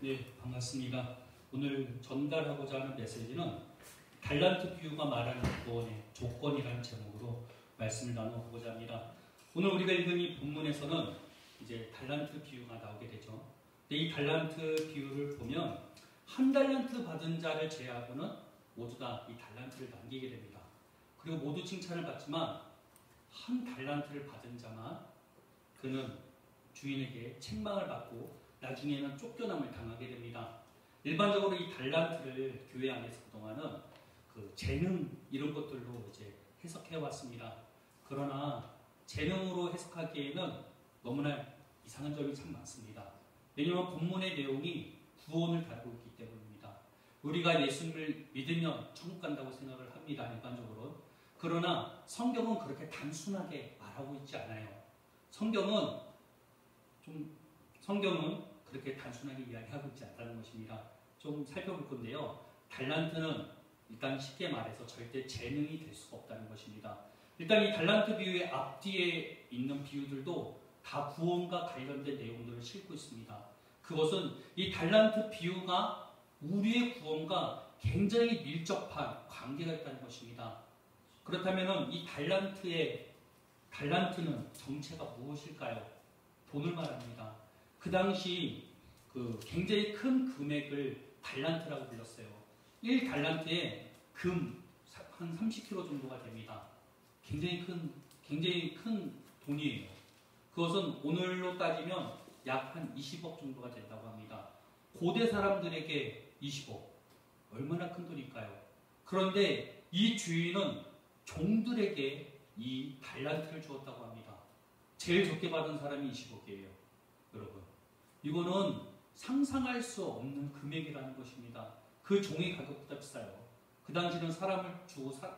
네, 반갑습니다. 오늘 전달하고자 하는 메시지는 달란트 비유가 말하는 구원의 조건이라는 제목으로 말씀을 나눠보고자 합니다. 오늘 우리가 읽은 이 본문에서는 이제 달란트 비유가 나오게 되죠. 근데 이 달란트 비유를 보면 한 달란트 받은 자를 제외하고는 모두 다 이 달란트를 남기게 됩니다. 그리고 모두 칭찬을 받지만 한 달란트를 받은 자만 그는 주인에게 책망을 받고 나중에는 쫓겨남을 당하게 됩니다. 일반적으로 이 달란트를 교회 안에서 그동안은 그 재능 이런 것들로 이제 해석해 왔습니다. 그러나 재능으로 해석하기에는 너무나 이상한 점이 참 많습니다. 왜냐하면 본문의 내용이 구원을 다루고 있기 때문입니다. 우리가 예수님을 믿으면 천국 간다고 생각을 합니다. 일반적으로. 그러나 성경은 그렇게 단순하게 말하고 있지 않아요. 성경은 그렇게 단순하게 이야기하고 있지 않다는 것입니다. 좀 살펴볼 건데요. 달란트는 일단 쉽게 말해서 절대 재능이 될 수가 없다는 것입니다. 일단 이 달란트 비유의 앞뒤에 있는 비유들도 다 구원과 관련된 내용들을 싣고 있습니다. 그것은 이 달란트 비유가 우리의 구원과 굉장히 밀접한 관계가 있다는 것입니다. 그렇다면 이 달란트는 정체가 무엇일까요? 돈을 말합니다. 그 당시 굉장히 큰 금액을 달란트라고 불렀어요. 1달란트에 금 한 30kg 정도가 됩니다. 굉장히 큰 돈이에요. 그것은 오늘로 따지면 약 한 20억 정도가 된다고 합니다. 고대 사람들에게 20억. 얼마나 큰 돈일까요? 그런데 이 주인은 종들에게 이 달란트를 주었다고 합니다. 제일 적게 받은 사람이 20억이에요. 여러분. 이거는 상상할 수 없는 금액이라는 것입니다. 그 종의 가격보다 비싸요. 그 당시는 사람을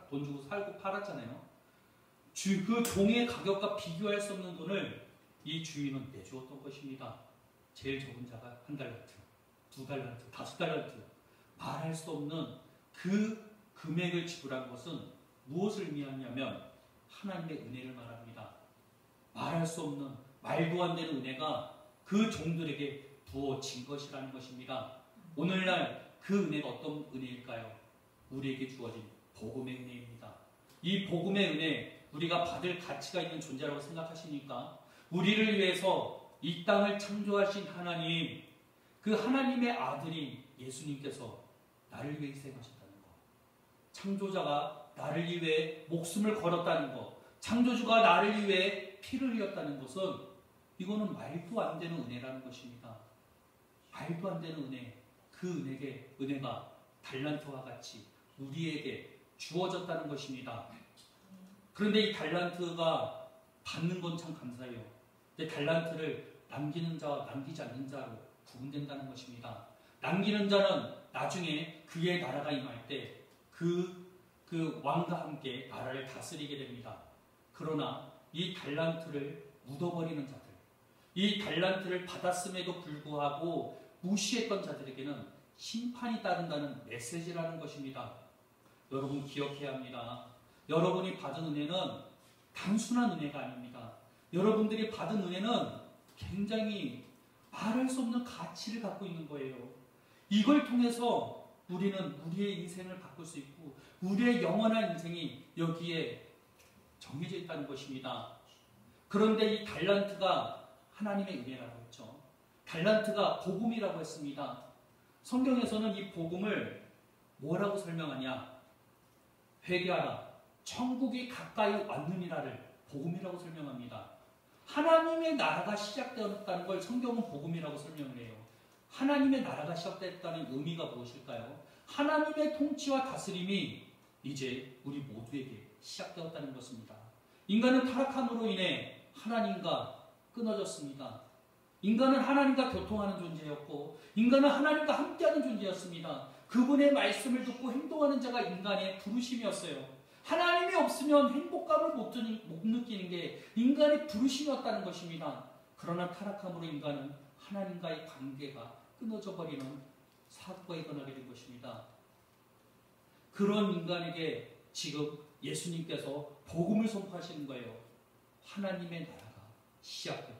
돈 주고 살고 팔았잖아요. 그 종의 가격과 비교할 수 없는 돈을 이 주인은 내주었던 것입니다. 제일 적은 자가 1달란트, 2달란트, 5달란트. 말할 수 없는 그 금액을 지불한 것은 무엇을 의미하냐면 하나님의 은혜를 말합니다. 말할 수 없는 말도 안 되는 은혜가 그 종들에게 부어진 것이라는 것입니다. 오늘날 그 은혜가 어떤 은혜일까요? 우리에게 주어진 복음의 은혜입니다. 이 복음의 은혜, 우리가 받을 가치가 있는 존재라고 생각하시니까 우리를 위해서 이 땅을 창조하신 하나님, 그 하나님의 아들인 예수님께서 나를 위해 희생하셨다는 것, 창조자가 나를 위해 목숨을 걸었다는 것, 창조주가 나를 위해 피를 흘렸다는 것은 이거는 말도 안 되는 은혜라는 것입니다. 말도 안 되는 은혜, 그 은혜가 달란트와 같이 우리에게 주어졌다는 것입니다. 그런데 이 달란트가 받는 건 참 감사해요. 근데 달란트를 남기는 자와 남기지 않는 자로 구분된다는 것입니다. 남기는 자는 나중에 그의 나라가 임할 때 그 왕과 함께 나라를 다스리게 됩니다. 그러나 이 달란트를 묻어버리는 자들, 이 달란트를 받았음에도 불구하고 무시했던 자들에게는 심판이 따른다는 메시지라는 것입니다. 여러분 기억해야 합니다. 여러분이 받은 은혜는 단순한 은혜가 아닙니다. 여러분들이 받은 은혜는 굉장히 말할 수 없는 가치를 갖고 있는 거예요. 이걸 통해서 우리는 우리의 인생을 바꿀 수 있고 우리의 영원한 인생이 여기에 정해져 있다는 것입니다. 그런데 이 달란트가 하나님의 은혜라고 했죠. 달란트가 복음이라고 했습니다. 성경에서는 이 복음을 뭐라고 설명하냐? 회개하라. 천국이 가까이 왔느니라를 복음이라고 설명합니다. 하나님의 나라가 시작되었다는 걸 성경은 복음이라고 설명을 해요. 하나님의 나라가 시작됐다는 의미가 무엇일까요? 하나님의 통치와 다스림이 이제 우리 모두에게 시작되었다는 것입니다. 인간은 타락함으로 인해 하나님과 끊어졌습니다. 인간은 하나님과 교통하는 존재였고 인간은 하나님과 함께하는 존재였습니다. 그분의 말씀을 듣고 행동하는 자가 인간의 부르심이었어요. 하나님이 없으면 행복감을 못 느끼는 게 인간의 부르심이었다는 것입니다. 그러나 타락함으로 인간은 하나님과의 관계가 끊어져 버리는 사고가 일어나게 된 것입니다. 그런 인간에게 지금 예수님께서 복음을 선포하시는 거예요. 하나님의 나라가 시작되었다.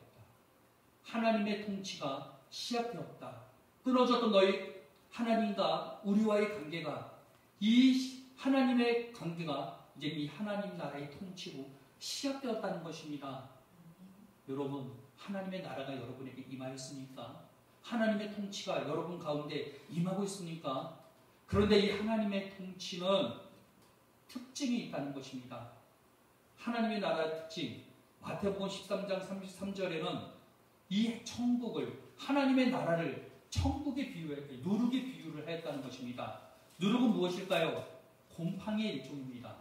하나님의 통치가 시작되었다. 끊어졌던 너희 하나님과 우리와의 관계가, 이 하나님의 관계가 이제 이 하나님 나라의 통치로 시작되었다는 것입니다. 여러분, 하나님의 나라가 여러분에게 임하였습니까? 하나님의 통치가 여러분 가운데 임하고 있습니까? 그런데 이 하나님의 통치는 특징이 있다는 것입니다. 하나님의 나라의 특징, 마태복음 13장 33절에는 이 천국을, 하나님의 나라를 천국에 비유했고 누룩에 비유를 했다는 것입니다. 누룩은 무엇일까요? 곰팡이의 일종입니다.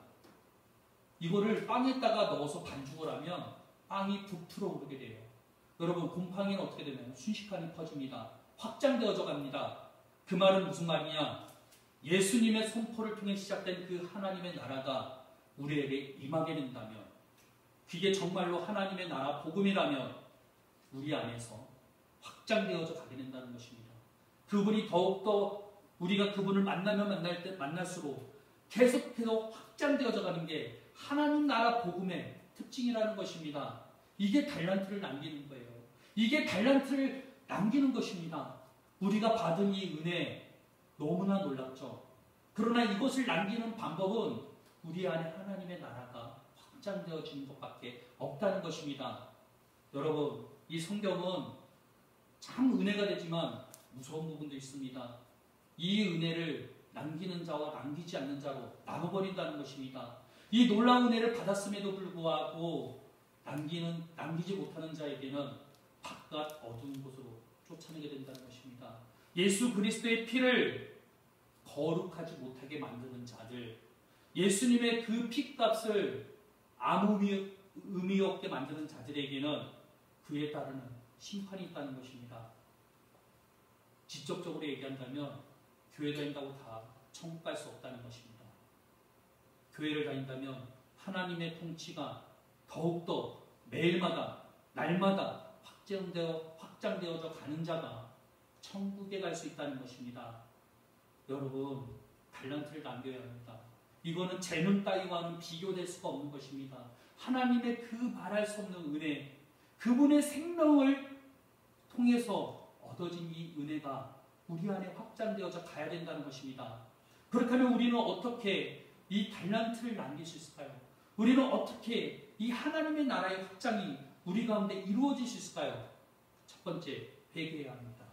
이거를 빵에다가 넣어서 반죽을 하면 빵이 부풀어 오르게 돼요. 여러분, 곰팡이는 어떻게 되면 순식간에 퍼집니다. 확장되어져 갑니다. 그 말은 무슨 말이냐? 예수님의 선포를 통해 시작된 그 하나님의 나라가 우리에게 임하게 된다면, 그게 정말로 하나님의 나라 복음이라면 우리 안에서 확장되어져 가게 된다는 것입니다. 그분이 더욱더 우리가 그분을 만나면 만날수록 계속해서 확장되어져 가는 게 하나님 나라 복음의 특징이라는 것입니다. 이게 달란트를 남기는 거예요. 이게 달란트를 남기는 것입니다. 우리가 받은 이 은혜 너무나 놀랍죠. 그러나 이것을 남기는 방법은 우리 안에 하나님의 나라가 확장되어지는 것밖에 없다는 것입니다. 여러분, 이 성경은 참 은혜가 되지만 무서운 부분도 있습니다. 이 은혜를 남기는 자와 남기지 않는 자로 나눠버린다는 것입니다. 이 놀라운 은혜를 받았음에도 불구하고 남기지 못하는 자에게는 바깥 어두운 곳으로 쫓아내게 된다는 것입니다. 예수 그리스도의 피를 거룩하지 못하게 만드는 자들, 예수님의 그 피값을 아무 의미 없게 만드는 자들에게는 그에 따르는 심판이 있다는 것입니다. 직접적으로 얘기한다면 교회 다닌다고 다 천국 갈 수 없다는 것입니다. 교회를 다닌다면 하나님의 통치가 더욱더 매일마다 날마다 확장되어져 가는 자가 천국에 갈 수 있다는 것입니다. 여러분, 달란트를 남겨야 합니다. 이거는 재능 따위와는 비교될 수가 없는 것입니다. 하나님의 그 말할 수 없는 은혜, 그분의 생명을 통해서 얻어진 이 은혜가 우리 안에 확장되어져 가야 된다는 것입니다. 그렇다면 우리는 어떻게 이 달란트를 남길 수 있을까요? 우리는 어떻게 이 하나님의 나라의 확장이 우리 가운데 이루어질 수 있을까요? 첫 번째, 회개해야 합니다.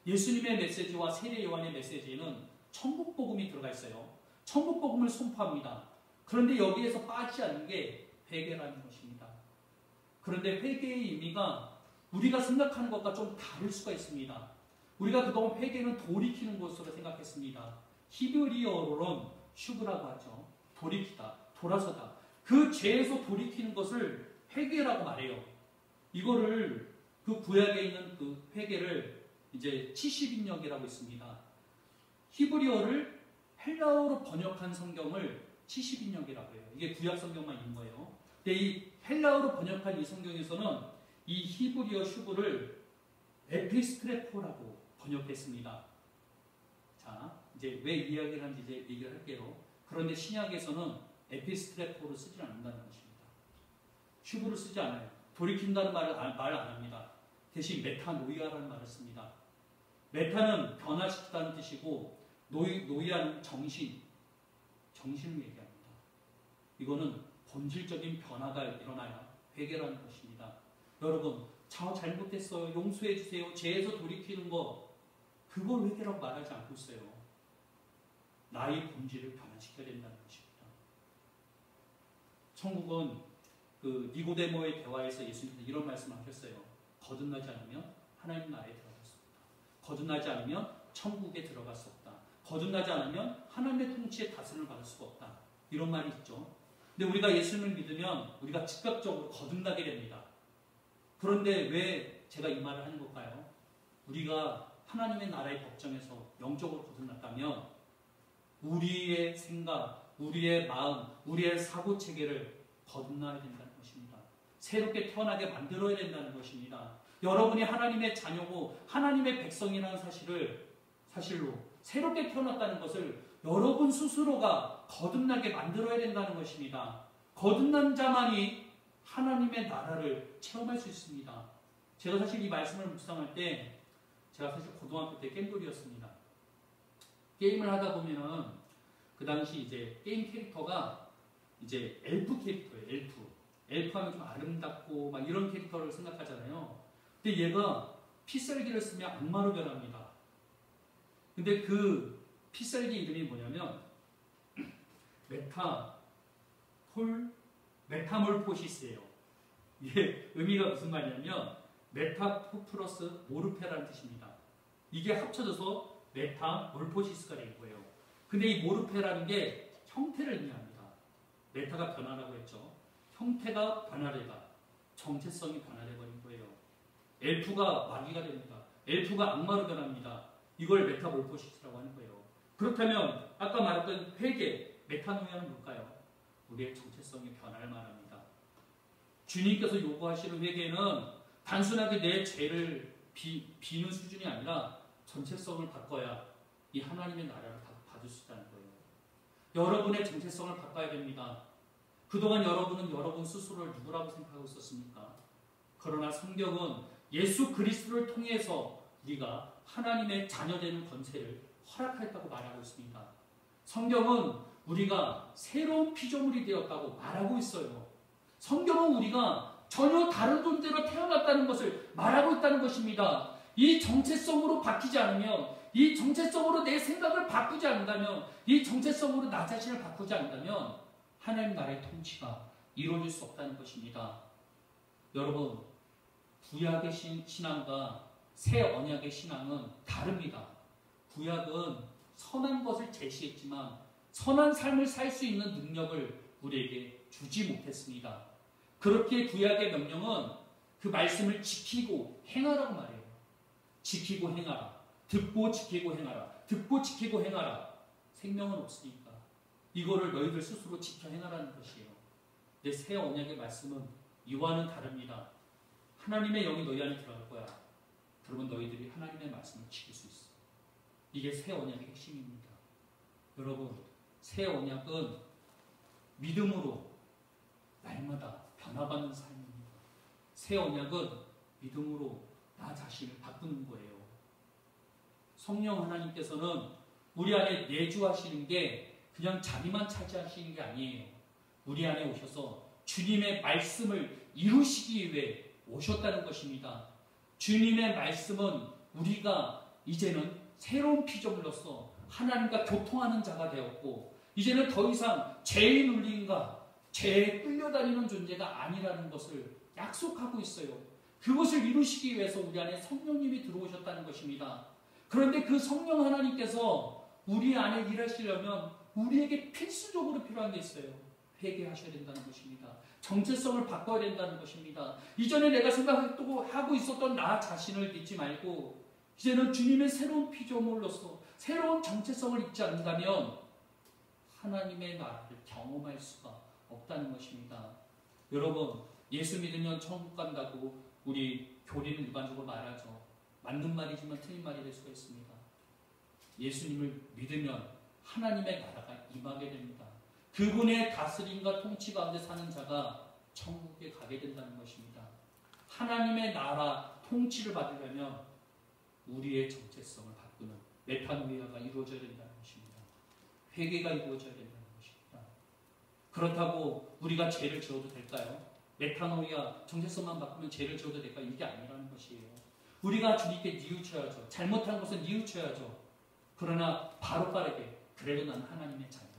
예수님의 메시지와 세례 요한의 메시지에는 천국 복음이 들어가 있어요. 천국 복음을 선포합니다. 그런데 여기에서 빠지지 않는 게 회개라는 것입니다. 그런데 회개의 의미가 우리가 생각하는 것과 좀 다를 수가 있습니다. 우리가 그동안 회개는 돌이키는 것으로 생각했습니다. 히브리어로는 슈브라고 하죠. 돌이키다, 돌아서다. 그 죄에서 돌이키는 것을 회개라고 말해요. 이거를 그 구약에 있는 그 회개를 이제 70인역이라고 있습니다. 히브리어를 헬라어로 번역한 성경을 70인역이라고 해요. 이게 구약 성경만 있는 거예요. 근데 이 헬라어로 번역한 이 성경에서는 이 히브리어 슈브를 에피스트레포라고 번역했습니다. 자, 이제 왜 이야기를 하는지 이제 얘기를 할게요. 그런데 신약에서는 에피스트레포를 쓰지 않는다는 것입니다. 슈브를 쓰지 않아요. 돌이킨다는 말을 말 안 합니다. 대신 메타노이아라는 말을 씁니다. 메타는 변화시키다는 뜻이고 노이아는 정신을 얘기합니다. 이거는 본질적인 변화가 일어나야 회개라는 것입니다. 여러분, 저 잘못했어요. 용서해 주세요. 죄에서 돌이키는 거, 그걸 회개라고 말하지 않고 있어요. 나의 본질을 변화시켜야 된다는 것입니다. 천국은 그 니고데모의 대화에서 예수님께서 이런 말씀을 하셨어요. 거듭나지 않으면 하나님 나라에 들어갈 수 없다. 거듭나지 않으면 천국에 들어갈 수 없다. 거듭나지 않으면 하나님의 통치의 다스림을 받을 수가 없다. 이런 말이 있죠. 근데 우리가 예수님을 믿으면 우리가 즉각적으로 거듭나게 됩니다. 그런데 왜 제가 이 말을 하는 걸까요? 우리가 하나님의 나라의 법정에서 영적으로 거듭났다면 우리의 생각, 우리의 마음, 우리의 사고체계를 거듭나야 된다는 것입니다. 새롭게 태어나게 만들어야 된다는 것입니다. 여러분이 하나님의 자녀고 하나님의 백성이라는 사실로 새롭게 태어났다는 것을 여러분 스스로가 거듭나게 만들어야 된다는 것입니다. 거듭난 자만이 하나님의 나라를 체험할 수 있습니다. 제가 사실 이 말씀을 묵상할 때 제가 사실 고등학교 때 겜돌이었습니다. 게임을 하다 보면은 그 당시 이제 게임 캐릭터가 이제 엘프 캐릭터예요. 엘프. 엘프 하면 좀 아름답고 막 이런 캐릭터를 생각하잖아요. 근데 얘가 피살기를 쓰면 악마로 변합니다. 근데 그 피살기 이름이 뭐냐면 메타몰포시스예요. 이게 의미가 무슨 말이냐면 메타 플러스 모르페라는 뜻입니다. 이게 합쳐져서 메타몰포시스가 된 거예요. 근데 이 모르페라는 게 형태를 의미합니다. 메타가 변화라고 했죠. 형태가 변화되다. 정체성이 변화되어버린 거예요. 엘프가 마귀가 됩니다. 엘프가 악마로 변합니다. 이걸 메타몰포시스라고 하는 거예요. 그렇다면 아까 말했던 회개, 메타노이아는 뭘까요? 우리의 정체성의 변화를 말합니다. 주님께서 요구하시는 회개는 단순하게 내 죄를 비는 수준이 아니라 정체성을 바꿔야 이 하나님의 나라를 받을 수 있다는 거예요. 여러분의 정체성을 바꿔야 됩니다. 그동안 여러분은 여러분 스스로를 누구라고 생각하고 있었습니까? 그러나 성경은 예수 그리스도를 통해서 우리가 하나님의 자녀되는 권세를 허락하였다고 말하고 있습니다. 성경은 우리가 새로운 피조물이 되었다고 말하고 있어요. 성경은 우리가 전혀 다른 존재로 태어났다는 것을 말하고 있다는 것입니다. 이 정체성으로 바뀌지 않으면, 이 정체성으로 내 생각을 바꾸지 않는다면, 이 정체성으로 나 자신을 바꾸지 않는다면 하나님 나라의 통치가 이루어질 수 없다는 것입니다. 여러분, 구약의 신앙과 새 언약의 신앙은 다릅니다. 구약은 선한 것을 제시했지만 선한 삶을 살 수 있는 능력을 우리에게 주지 못했습니다. 그렇게 구약의 명령은 그 말씀을 지키고 행하라고 말해요. 지키고 행하라. 듣고 지키고 행하라. 듣고 지키고 행하라. 생명은 없으니까 이거를 너희들 스스로 지켜 행하라는 것이에요. 근데 새 언약의 말씀은 이와는 다릅니다. 하나님의 영이 너희 안에 들어갈 거야. 그러면 너희들이 하나님의 말씀을 지킬 수 있어. 이게 새 언약의 핵심입니다. 여러분, 새 언약은 믿음으로 날마다 변화받는 삶입니다. 새 언약은 믿음으로 나 자신을 바꾸는 거예요. 성령 하나님께서는 우리 안에 내주하시는 게 그냥 자리만 차지하시는 게 아니에요. 우리 안에 오셔서 주님의 말씀을 이루시기 위해 오셨다는 것입니다. 주님의 말씀은 우리가 이제는 새로운 피조물로서 하나님과 교통하는 자가 되었고 이제는 더 이상 죄의 눌림과 죄에 끌려다니는 존재가 아니라는 것을 약속하고 있어요. 그것을 이루시기 위해서 우리 안에 성령님이 들어오셨다는 것입니다. 그런데 그 성령 하나님께서 우리 안에 일하시려면 우리에게 필수적으로 필요한 게 있어요. 회개하셔야 된다는 것입니다. 정체성을 바꿔야 된다는 것입니다. 이전에 내가 생각하고 있었던 나 자신을 믿지 말고 이제는 주님의 새로운 피조물로서 새로운 정체성을 잊지 않는다면 하나님의 나라를 경험할 수가 없다는 것입니다. 여러분, 예수 믿으면 천국 간다고 우리 교리는 일반적으로 말하죠. 맞는 말이지만 틀린 말이 될 수가 있습니다. 예수님을 믿으면 하나님의 나라가 임하게 됩니다. 그분의 다스림과 통치 가운데 사는 자가 천국에 가게 된다는 것입니다. 하나님의 나라 통치를 받으려면 우리의 정체성을 바꾸는 메타노이아가 이루어져야 된다는 것입니다. 회개가 이루어져야 된다는 것입니다. 그렇다고 우리가 죄를 지어도 될까요? 메타노이아 정체성만 바꾸면 죄를 지어도 될까요? 이게 아니라는 것이에요. 우리가 주님께 뉘우쳐야죠. 잘못한 것은 뉘우쳐야죠. 그러나 바로 빠르게 그래도 나는 하나님의 자녀야.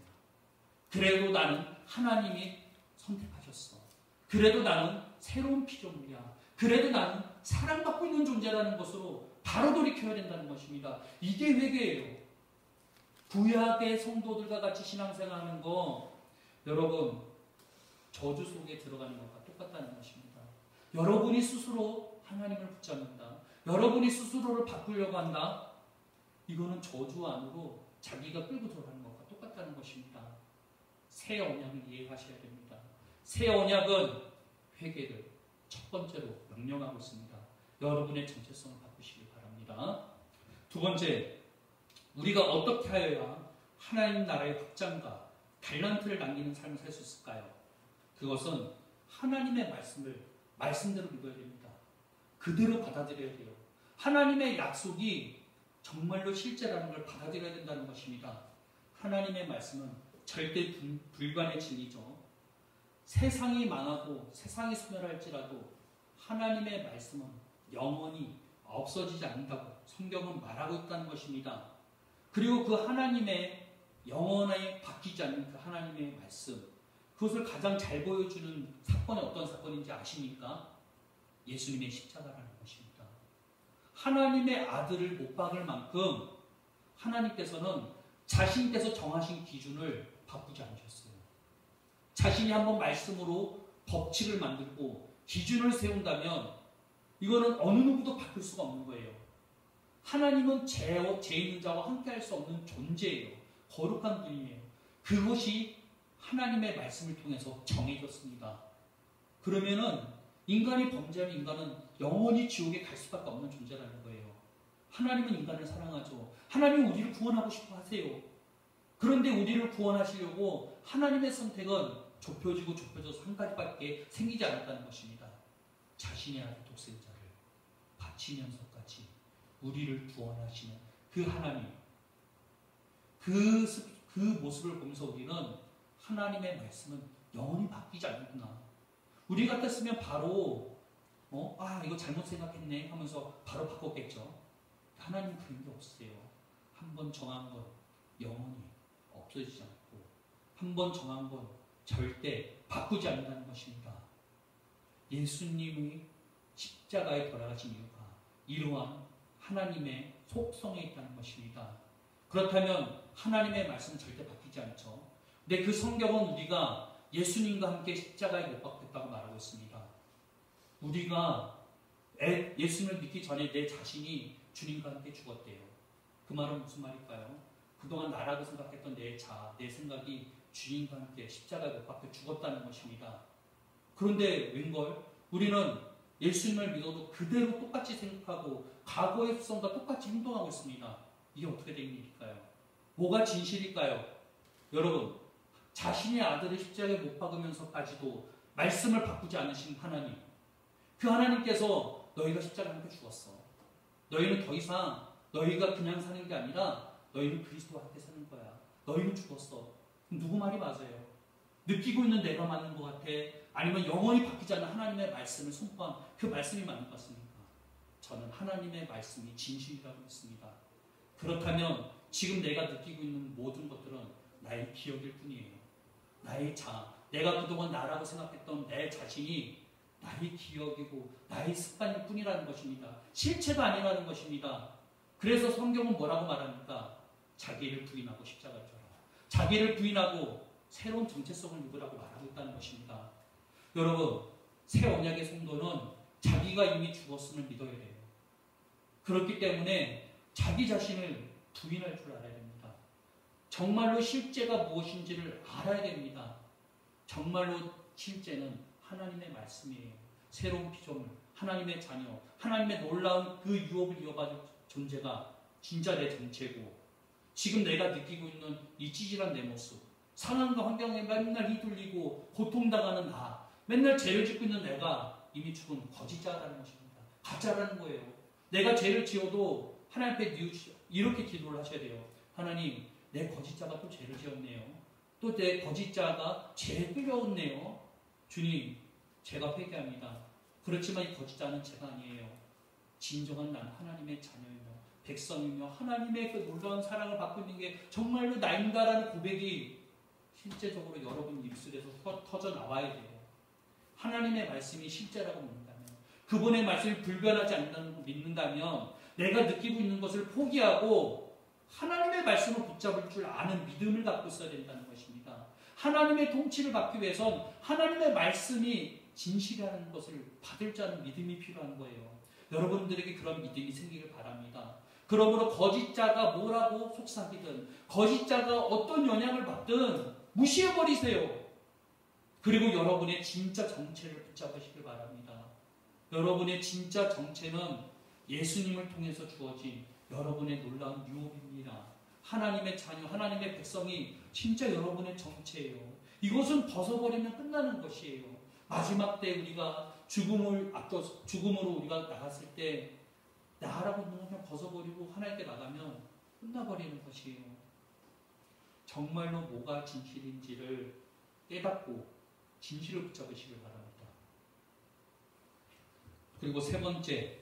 그래도 나는 하나님이 선택하셨어. 그래도 나는 새로운 피조물이야. 그래도 나는 사랑받고 있는 존재라는 것으로 바로 돌이켜야 된다는 것입니다. 이게 회개예요. 구약의 성도들과 같이 신앙생활하는 거 여러분 저주 속에 들어가는 것과 똑같다는 것입니다. 여러분이 스스로 하나님을 붙잡는다. 여러분이 스스로를 바꾸려고 한다. 이거는 저주 안으로 자기가 끌고 들어가는 것과 똑같다는 것입니다. 새 언약을 이해하셔야 됩니다. 새 언약은 회개를 첫 번째로 명령하고 있습니다. 여러분의 정체성을 바꾸시기 바랍니다. 두 번째, 우리가 어떻게 하여야 하나님 나라의 확장과 달란트를 남기는 삶을 살 수 있을까요? 그것은 하나님의 말씀을 말씀대로 믿어야 됩니다. 그대로 받아들여야 돼요. 하나님의 약속이 정말로 실제라는 걸 받아들여야 된다는 것입니다. 하나님의 말씀은 절대 불변의 진리죠. 세상이 망하고 세상이 소멸할지라도 하나님의 말씀은 영원히 없어지지 않는다고 성경은 말하고 있다는 것입니다. 그리고 그 하나님의 영원히 바뀌지 않는 그 하나님의 말씀, 그것을 가장 잘 보여주는 사건이 어떤 사건인지 아십니까? 예수님의 십자가라는 것입니다. 하나님의 아들을 못 박을 만큼 하나님께서는 자신께서 정하신 기준을 바꾸지 않으셨어요. 자신이 한번 말씀으로 법칙을 만들고 기준을 세운다면 이거는 어느 누구도 바꿀 수가 없는 거예요. 하나님은 죄 있는 자와 함께할 수 없는 존재예요. 거룩한 분이에요. 그것이 하나님의 말씀을 통해서 정해졌습니다. 그러면은 인간이 범죄하면 인간은 영원히 지옥에 갈 수밖에 없는 존재라는 거예요. 하나님은 인간을 사랑하죠. 하나님은 우리를 구원하고 싶어 하세요. 그런데 우리를 구원하시려고 하나님의 선택은 좁혀져서 한 가지밖에 생기지 않았다는 것입니다. 자신의 아들 독생자를 바치면서까지 우리를 구원하시는 그 하나님, 그 모습을 보면서 우리는 하나님의 말씀은 영원히 바뀌지 않는구나. 우리 같았으면 바로 이거 잘못 생각했네 하면서 바로 바꿨겠죠. 하나님 그런 게 없으세요. 한 번 정한 건 영원히 없어지지 않고 한 번 정한 건 절대 바꾸지 않는다는 것입니다. 예수님의 십자가에 돌아가신 이유가 이러한 하나님의 속성에 있다는 것입니다. 그렇다면 하나님의 말씀은 절대 바뀌지 않죠. 근데 그 성경은 우리가 예수님과 함께 십자가에 못 박혔다고 말하고 있습니다. 우리가 예수님을 믿기 전에 내 자신이 주님과 함께 죽었대요. 그 말은 무슨 말일까요? 그동안 나라고 생각했던 내 생각이 주님과 함께 십자가에 못 박혀 죽었다는 것입니다. 그런데 웬걸? 우리는 예수님을 믿어도 그대로 똑같이 생각하고 과거의 습성과 똑같이 행동하고 있습니다. 이게 어떻게 된 일일까요? 뭐가 진실일까요? 여러분, 자신의 아들을 십자가에 못 박으면서까지도 말씀을 바꾸지 않으신 하나님, 그 하나님께서 너희가 십자가에 함께 죽었어. 너희는 더 이상 너희가 그냥 사는 게 아니라 너희는 그리스도와 함께 사는 거야. 너희는 죽었어. 누구 말이 맞아요? 느끼고 있는 내가 맞는 것 같아? 아니면 영원히 바뀌지 않는 하나님의 말씀을 선포한 그 말씀이 맞는 것 같습니까? 저는 하나님의 말씀이 진실이라고 믿습니다. 그렇다면 지금 내가 느끼고 있는 모든 것들은 나의 기억일 뿐이에요. 나의 내가 그동안 나라고 생각했던 내 자신이 나의 기억이고 나의 습관일 뿐이라는 것입니다. 실체가 아니라는 것입니다. 그래서 성경은 뭐라고 말합니까? 자기를 부인하고 십자가를 져라. 자기를 부인하고 새로운 정체성을 입으라고 말하고 있다는 것입니다. 여러분, 새 언약의 성도는 자기가 이미 죽었음을 믿어야 돼요. 그렇기 때문에 자기 자신을 부인할 줄 알아야 됩니다. 정말로 실제가 무엇인지를 알아야 됩니다. 정말로 실제는 하나님의 말씀이에요. 새로운 피조물, 하나님의 자녀, 하나님의 놀라운 그 유업을 이어받을 존재가 진짜 내 정체고, 지금 내가 느끼고 있는 이 찌질한 내 모습, 상황과 환경에 맨날 휘둘리고 고통당하는 나, 맨날 죄를 짓고 있는 내가 이미 죽은 거짓자라는 것입니다. 가짜라는 거예요. 내가 죄를 지어도 하나님 앞에 이렇게 기도를 하셔야 돼요. 하나님, 내 거짓자가 또 죄를 지었네요. 또 내 거짓자가 죄에 끌려왔네요. 주님, 제가 회개합니다. 그렇지만 이 거짓자는 제가 아니에요. 진정한 나는 하나님의 자녀이며 백성이며 하나님의 그 놀라운 사랑을 받고 있는 게 정말로 나인가라는 고백이 실제적으로 여러분 입술에서 터져 나와야 돼요. 하나님의 말씀이 실제라고 믿는다면, 그분의 말씀이 불변하지 않는다고 믿는다면, 내가 느끼고 있는 것을 포기하고 하나님의 말씀을 붙잡을 줄 아는 믿음을 갖고 있어야 된다는 것입니다. 하나님의 통치를 받기 위해선 하나님의 말씀이 진실이라는 것을 받을 줄 아는 믿음이 필요한 거예요. 여러분들에게 그런 믿음이 생기길 바랍니다. 그러므로 거짓자가 뭐라고 속삭이든, 거짓자가 어떤 영향을 받든 무시해버리세요. 그리고 여러분의 진짜 정체를 붙잡으시길 바랍니다. 여러분의 진짜 정체는 예수님을 통해서 주어진 여러분의 놀라운 유업입니다. 하나님의 자녀, 하나님의 백성이 진짜 여러분의 정체예요. 이것은 벗어버리면 끝나는 것이에요. 마지막 때 우리가 죽음으로 우리가 나갔을 때 나라고 그냥 벗어버리고 하나님께 나가면 끝나버리는 것이에요. 정말로 뭐가 진실인지를 깨닫고 진실을 붙잡으시길 바랍니다. 그리고 세 번째,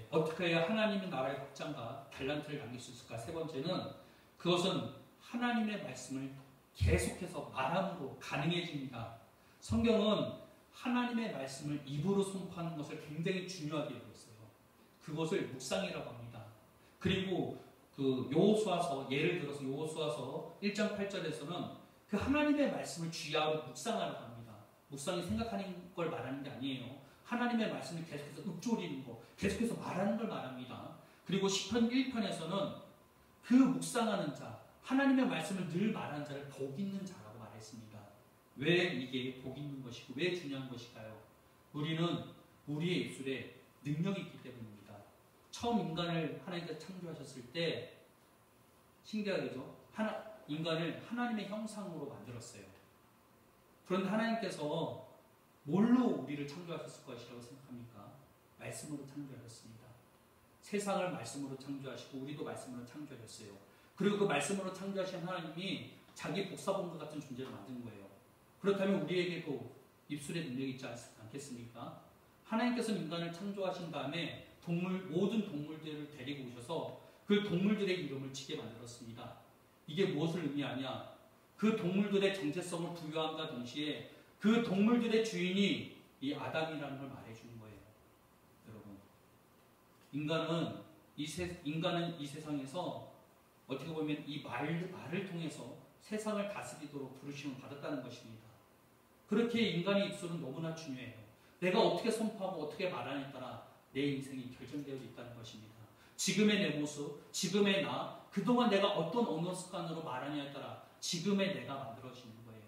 어떻게 해야 하나님의 나라의 확장과 달란트를 남길 수 있을까? 세 번째는 그것은 하나님의 말씀을 계속해서 말함으로 가능해집니다. 성경은 하나님의 말씀을 입으로 선포하는 것을 굉장히 중요하게 여고 있어요. 그것을 묵상이라고 합니다. 그리고 그 여호수아서, 예를 들어서 여호수아서 1장 8절에서는 그 하나님의 말씀을 주야로 묵상하라고 합니다. 묵상이 생각하는 걸 말하는 게 아니에요. 하나님의 말씀을 계속해서 읊조리는 거, 계속해서 말하는 걸 말합니다. 그리고 시편 1편에서는 그 묵상하는 자, 하나님의 말씀을 늘 말하는 자를 복 있는 자라고 말했습니다. 왜 이게 복 있는 것이고 왜 중요한 것일까요? 우리는 우리의 입술에 능력이 있기 때문입니다. 처음 인간을 하나님께서 창조하셨을 때 신기하게죠. 인간을 하나님의 형상으로 만들었어요. 그런데 하나님께서 뭘로 우리를 창조하셨을 것이라고 생각합니까? 말씀으로 창조하셨습니다. 세상을 말씀으로 창조하시고 우리도 말씀으로 창조하셨어요. 그리고 그 말씀으로 창조하신 하나님이 자기 복사본과 같은 존재를 만든 거예요. 그렇다면 우리에게도 입술에 능력이 있지 않겠습니까? 하나님께서는 인간을 창조하신 다음에 모든 동물들을 데리고 오셔서 그 동물들의 이름을 지게 만들었습니다. 이게 무엇을 의미하냐? 그 동물들의 정체성을 부여함과 동시에 그 동물들의 주인이 이 아담이라는 걸 말해주는 거예요. 여러분, 인간은 이 세상에서 어떻게 보면 이 말을 통해서 세상을 다스리도록 부르심을 받았다는 것입니다. 그렇게 인간의 입술은 너무나 중요해요. 내가 어떻게 선포하고 어떻게 말하느냐에 따라 내 인생이 결정되어 있다는 것입니다. 지금의 내 모습, 지금의 나, 그동안 내가 어떤 언어 습관으로 말하느냐에 따라 지금의 내가 만들어지는 거예요.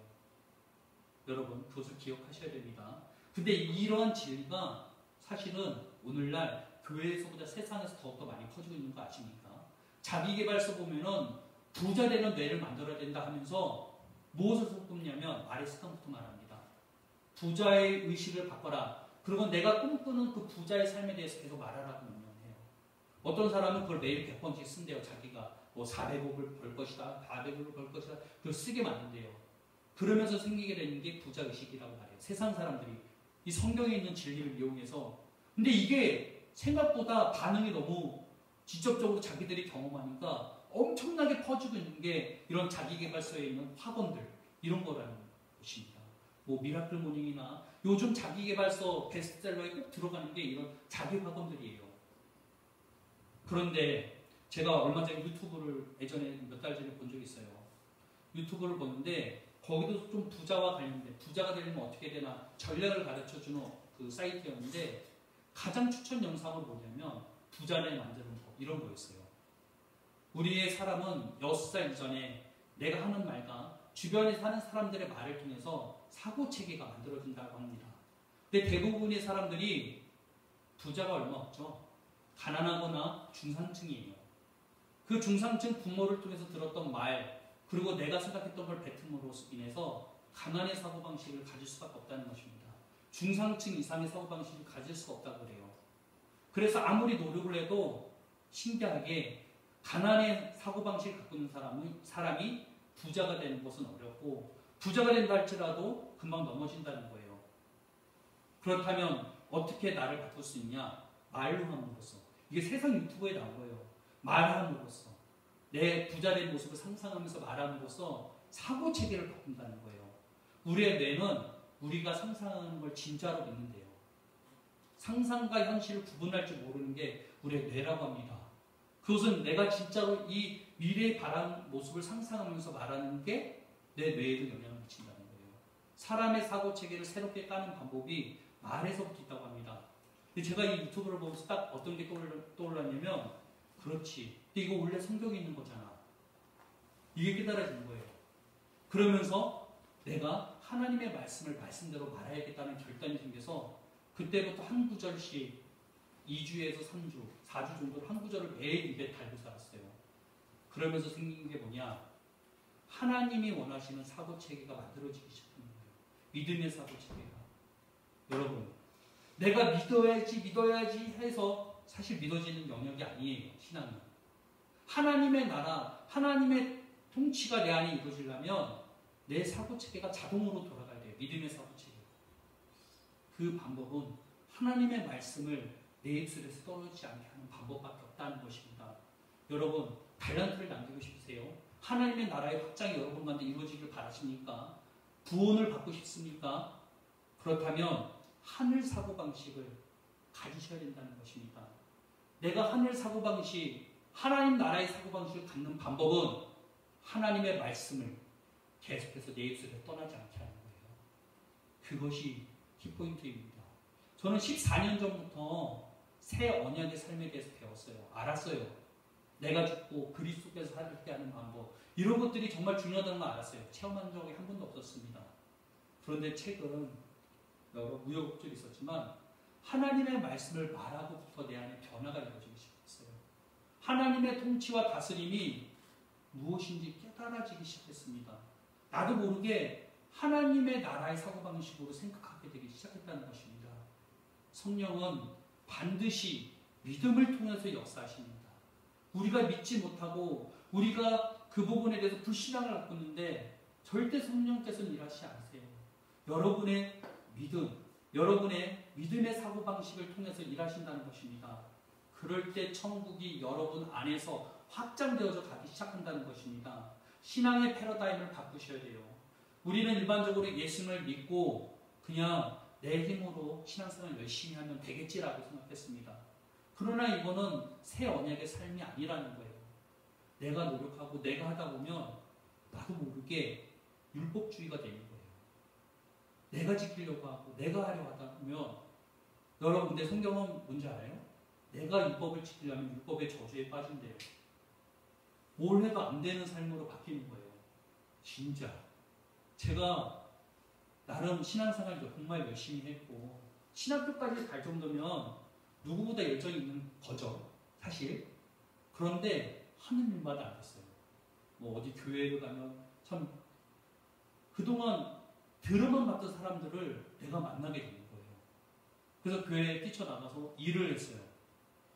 여러분, 그것을 기억하셔야 됩니다. 근데 이러한 진리가 사실은 오늘날 교회에서보다 세상에서 더욱더 많이 퍼지고 있는 거 아십니까? 자기계발서 보면은 부자 되는 뇌를 만들어야 된다 하면서 무엇을 꿈꾸냐면 말의 습관부터 말합니다. 부자의 의식을 바꿔라. 그리고 내가 꿈꾸는 그 부자의 삶에 대해서 계속 말하라고 명령해요. 어떤 사람은 그걸 매일 100번씩 쓴대요. 자기가 뭐 400억을 벌 것이다, 400억을 벌 것이다. 그걸 쓰게 만든대요. 그러면서 생기게 되는 게 부자의식이라고 말해요. 세상 사람들이 이 성경에 있는 진리를 이용해서. 근데 이게 생각보다 반응이 너무 직접적으로 자기들이 경험하니까 엄청나게 퍼지고 있는 게 이런 자기계발서에 있는 학원들, 이런 거라는 것입니다. 뭐 미라클 모닝이나 요즘 자기계발서 베스트셀러에 꼭 들어가는 게 이런 자기 학원들이에요. 그런데 제가 얼마 전에 유튜브를 예전에 몇 달 전에 본 적이 있어요. 유튜브를 보는데 거기도 좀 부자와 관련된, 부자가 되려면 어떻게 되나 전략을 가르쳐주는 그 사이트였는데 가장 추천 영상을 보냐면 부자를 만드는 법, 이런 거였어요. 우리의 사람은 6살 이전에 내가 하는 말과 주변에 사는 사람들의 말을 통해서 사고체계가 만들어진다고 합니다. 근데 대부분의 사람들이 부자가 얼마 없죠. 가난하거나 중산층이에요. 그 중산층 부모를 통해서 들었던 말, 그리고 내가 생각했던 걸 뱉음으로 인해서 가난의 사고방식을 가질 수밖에 없다는 것입니다. 중상층 이상의 사고방식을 가질 수가 없다고 그래요. 그래서 아무리 노력을 해도 신기하게 가난의 사고방식을 갖고 있는 사람이 부자가 되는 것은 어렵고 부자가 된다 할지라도 금방 넘어진다는 거예요. 그렇다면 어떻게 나를 바꿀 수 있냐? 말로 함으로써. 이게 세상 유튜브에 나온 거예요. 말함으로써. 내 부자된 모습을 상상하면서 말함으로써 사고체계를 바꾼다는 거예요. 우리의 뇌는 우리가 상상하는 걸 진짜로 믿는데요. 상상과 현실을 구분할 줄 모르는 게 우리의 뇌라고 합니다. 그것은 내가 진짜로 이 미래의 바람 모습을 상상하면서 말하는 게 내 뇌에도 영향을 미친다는 거예요. 사람의 사고체계를 새롭게 까는 방법이 말에서부터 있다고 합니다. 근데 제가 이 유튜브를 보면서 딱 어떤 게 떠올랐냐면, 그렇지. 근데 이거 원래 성경에 있는 거잖아. 이게 깨달아지는 거예요. 그러면서 내가 하나님의 말씀을 말씀대로 말해야겠다는 결단이 생겨서 그때부터 한 구절씩 2주에서 3주, 4주 정도 한 구절을 매일 입에 달고 살았어요. 그러면서 생긴 게 뭐냐? 하나님이 원하시는 사고체계가 만들어지기 시작한 거예요. 믿음의 사고체계가. 여러분, 내가 믿어야지 해서 사실 믿어지는 영역이 아니에요. 신앙은. 하나님의 나라, 하나님의 통치가 내 안에 이루어지려면 내 사고체계가 자동으로 돌아가야 돼요. 믿음의 사고체계. 그 방법은 하나님의 말씀을 내 입술에서 떨어지지 않게 하는 방법밖에 없다는 것입니다. 여러분, 달란트를 남기고 싶으세요? 하나님의 나라의 확장이 여러분 가운데 이루어지길 바라십니까? 구원을 받고 싶습니까? 그렇다면 하늘 사고방식을 가지셔야 된다는 것입니다. 내가 하늘 사고방식, 하나님 나라의 사고방식을 갖는 방법은 하나님의 말씀을 계속해서 내 입술에 떠나지 않게 하는 거예요. 그것이 키포인트입니다. 저는 14년 전부터 새 언약의 삶에 대해서 배웠어요. 알았어요. 내가 죽고 그리스도께서 살게 하는 방법, 이런 것들이 정말 중요하다는 걸 알았어요. 체험한 적이 한 번도 없었습니다. 그런데 최근 여러 우여곡절이 있었지만 하나님의 말씀을 말하고부터 내 안에 변화가 이루어지기 시작했어요. 하나님의 통치와 다스림이 무엇인지 깨달아지기 시작했습니다. 나도 모르게 하나님의 나라의 사고방식으로 생각하게 되기 시작했다는 것입니다. 성령은 반드시 믿음을 통해서 역사하십니다. 우리가 믿지 못하고 우리가 그 부분에 대해서 불신앙을 갖고 있는데 절대 성령께서는 일하시지 않으세요. 여러분의 믿음, 여러분의 믿음의 사고방식을 통해서 일하신다는 것입니다. 그럴 때 천국이 여러분 안에서 확장되어져 가기 시작한다는 것입니다. 신앙의 패러다임을 바꾸셔야 돼요. 우리는 일반적으로 예수님을 믿고 그냥 내 힘으로 신앙생활 열심히 하면 되겠지라고 생각했습니다. 그러나 이거는 새 언약의 삶이 아니라는 거예요. 내가 노력하고 내가 하다 보면 나도 모르게 율법주의가 되는 거예요. 내가 지키려고 하고 내가 하려 하다 보면, 여러분 근데 성경은 뭔지 알아요? 내가 율법을 지키려면 율법의 저주에 빠진대요. 뭘 해도 안 되는 삶으로 바뀌는 거예요. 진짜 제가 나름 신앙생활 정말 열심히 했고 신학교까지 갈 정도면 누구보다 열정이 있는 거죠, 사실. 그런데 하는 일마다 안 됐어요. 뭐 어디 교회를 가면 참 그동안 들어만 봤던 사람들을 내가 만나게 되는 거예요. 그래서 교회에 뛰쳐나가서 일을 했어요.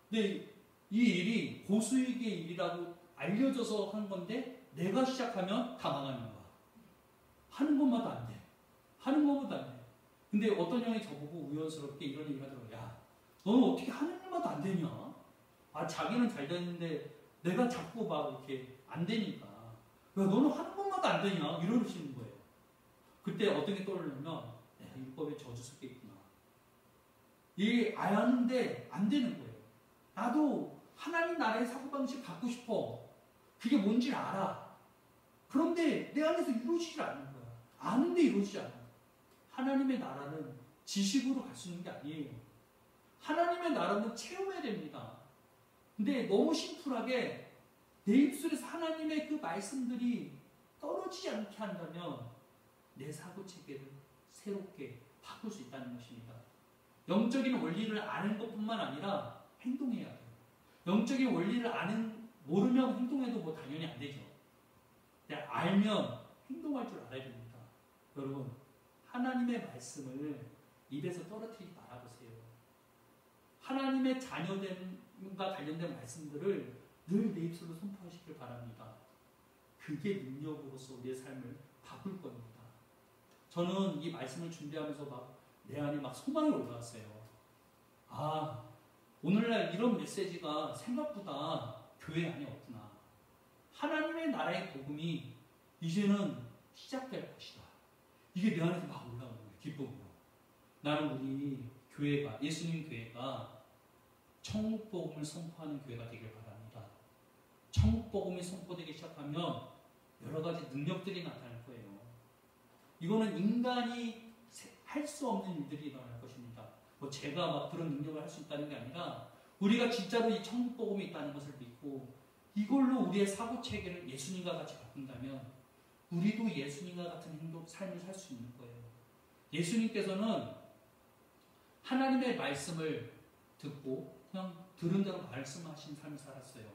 근데 이 일이 고수익의 일이라고 알려져서 한 건데 내가 시작하면 다 망하는 거야. 하는 것마다 안 돼. 하는 것마다 안 돼. 근데 어떤 형이 저보고 우연스럽게 이런 얘기가 들어요. 야, 너는 어떻게 하는 일마다 안 되냐? 아, 자기는 잘 되는데 내가 자꾸 막 이렇게 안 되니까. 야, 너는 하는 것마다 안 되냐? 이러시는 거예요. 그때 어떤 게 떠오르냐면, 내가 율법에 저주 속에 있구나. 이 아는데 안 되는 거예요. 나도 하나님 나라의 사고방식 갖고 싶어. 그게 뭔지 알아. 그런데 내 안에서 이루어지지 않는 거야. 아는데 이루어지지 않아. 하나님의 나라는 지식으로 갈 수 있는 게 아니에요. 하나님의 나라는 체험해야 됩니다. 근데 너무 심플하게 내 입술에서 하나님의 그 말씀들이 떨어지지 않게 한다면 내 사고체계를 새롭게 바꿀 수 있다는 것입니다. 영적인 원리를 아는 것뿐만 아니라 행동해야 돼요. 영적인 원리를 모르면 행동해도 뭐 당연히 안 되죠. 근데 알면 행동할 줄 알아야 됩니다. 여러분, 하나님의 말씀을 입에서 떨어뜨리지 말아보세요. 하나님의 자녀됨과 관련된 말씀들을 늘 내 입술로 선포하시길 바랍니다. 그게 능력으로서 우리의 삶을 바꿀 겁니다. 저는 이 말씀을 준비하면서 막 내 안에 막 소망이 올라왔어요. 아, 오늘날 이런 메시지가 생각보다 교회 안에 없구나. 하나님의 나라의 복음이 이제는 시작될 것이다. 이게 내 안에서 막 올라오는 거예요. 기쁨으로. 나는 우리 교회가, 예수님 교회가 천국 복음을 선포하는 교회가 되길 바랍니다. 천국 복음이 선포되기 시작하면 여러 가지 능력들이 나타날 거예요. 이거는 인간이 할 수 없는 일들이 일어날 것입니다. 뭐 제가 막 그런 능력을 할 수 있다는 게 아니라 우리가 진짜로 이 천국 복음이 있다는 것을 믿고 이걸로 우리의 사고 체계를 예수님과 같이 바꾼다면 우리도 예수님과 같은 삶을 살 수 있는 거예요. 예수님께서는 하나님의 말씀을 듣고 그냥 들은 대로 말씀하신 삶을 살았어요.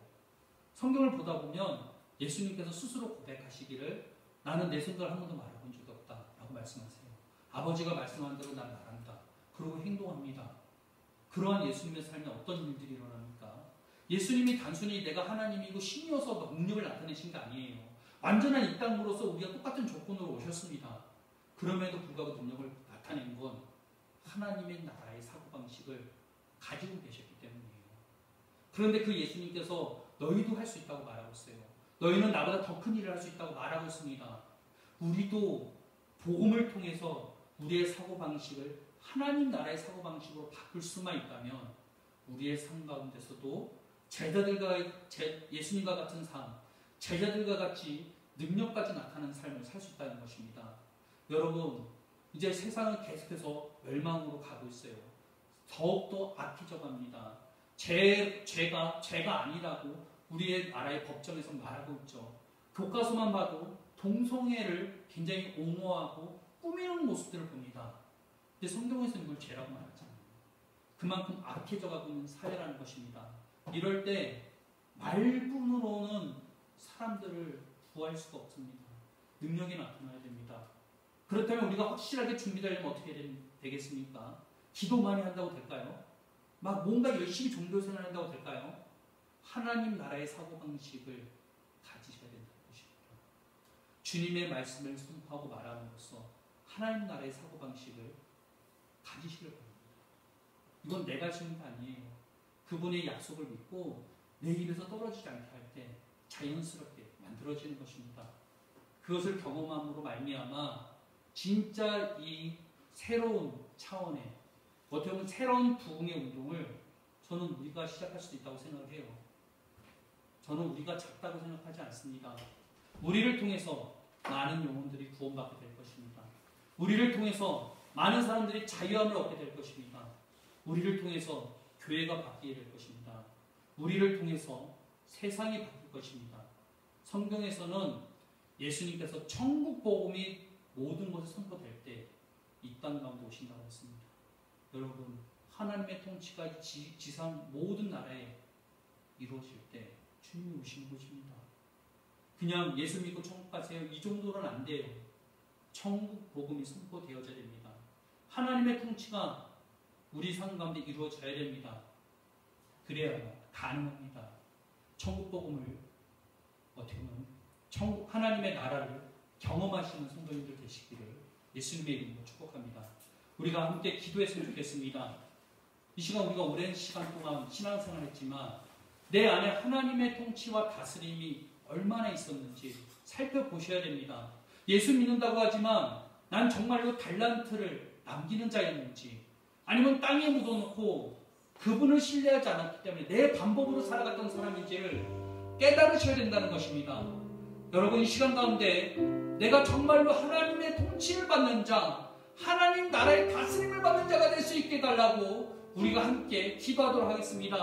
성경을 보다 보면 예수님께서 스스로 고백하시기를 나는 내 생각을 한 번도 말해본 적이 없다라고 말씀하세요. 아버지가 말씀한 대로 난 말한다. 그러고 행동합니다. 그러한 예수님의 삶에 어떤 일들이 일어납니까? 예수님이 단순히 내가 하나님이고 신이어서 능력을 나타내신 게 아니에요. 완전한 이 땅으로서 우리가 똑같은 조건으로 오셨습니다. 그럼에도 불구하고 능력을 나타낸 건 하나님의 나라의 사고방식을 가지고 계셨기 때문이에요. 그런데 그 예수님께서 너희도 할 수 있다고 말하고 있어요. 너희는 나보다 더 큰 일을 할 수 있다고 말하고 있습니다. 우리도 복음을 통해서 우리의 사고방식을 하나님 나라의 사고방식으로 바꿀 수만 있다면 우리의 삶 가운데서도 예수님과 같은 삶, 제자들과 같이 능력까지 나타나는 삶을 살 수 있다는 것입니다. 여러분, 이제 세상은 계속해서 멸망으로 가고 있어요. 더욱더 악해져 갑니다. 죄가 아니라고 우리의 나라의 법정에서 말하고 있죠. 교과서만 봐도 동성애를 굉장히 옹호하고 꾸미는 모습들을 봅니다. 근데 성경에서는 이걸 죄라고 말하잖아요. 그만큼 악해져 가고 있는 사회라는 것입니다. 이럴 때 말뿐으로는 사람들을 구할 수가 없습니다. 능력이 나타나야 됩니다. 그렇다면 우리가 확실하게 준비되려면 어떻게 되겠습니까? 기도 많이 한다고 될까요? 막 뭔가 열심히 종교생활 한다고 될까요? 하나님 나라의 사고방식을 가지셔야 된다는 것입니다. 주님의 말씀을 선포하고 말함으로써 하나님 나라의 사고방식을 가지시길 바랍니다. 이건 내가 할 수 있는 게 아니에요. 그분의 약속을 믿고 내 입에서 떨어지지 않게 할 때 자연스럽게 만들어지는 것입니다. 그것을 경험함으로 말미암아 진짜 이 새로운 차원의 어떻게 보면 새로운 부흥의 운동을 저는 우리가 시작할 수도 있다고 생각을 해요. 저는 우리가 작다고 생각하지 않습니다. 우리를 통해서 많은 영혼들이 구원받게 될 것입니다. 우리를 통해서 많은 사람들이 자유함을 얻게 될 것입니다. 우리를 통해서 교회가 바뀌게 될 것입니다. 우리를 통해서 세상이 바뀔 것입니다. 성경에서는 예수님께서 천국 복음이 모든 곳에 선포될 때 이 땅 가운데 오신다고 했습니다. 여러분, 하나님의 통치가 지상 모든 나라에 이루어질 때 주님이 오시는 것입니다. 그냥 예수 믿고 천국 가세요. 이 정도는 안 돼요. 천국 복음이 선포되어져야 됩니다. 하나님의 통치가 우리 삶 가운데 이루어져야 됩니다. 그래야 가능합니다. 천국 복음을 어떻게 보면 하나님의 나라를 경험하시는 성도님들 되시기를 예수님의 이름으로 축복합니다. 우리가 함께 기도했으면 좋겠습니다. 이 시간 우리가 오랜 시간 동안 신앙생활을 했지만 내 안에 하나님의 통치와 다스림이 얼마나 있었는지 살펴보셔야 됩니다. 예수 믿는다고 하지만 난 정말로 달란트를 남기는 자였는지 아니면 땅에 묻어놓고 그분을 신뢰하지 않았기 때문에 내 방법으로 살아갔던 사람인지를 깨달으셔야 된다는 것입니다. 여러분, 이 시간 가운데 내가 정말로 하나님의 통치를 받는 자, 하나님 나라의 다스림을 받는 자가 될 수 있게 해달라고 우리가 함께 기도하도록 하겠습니다.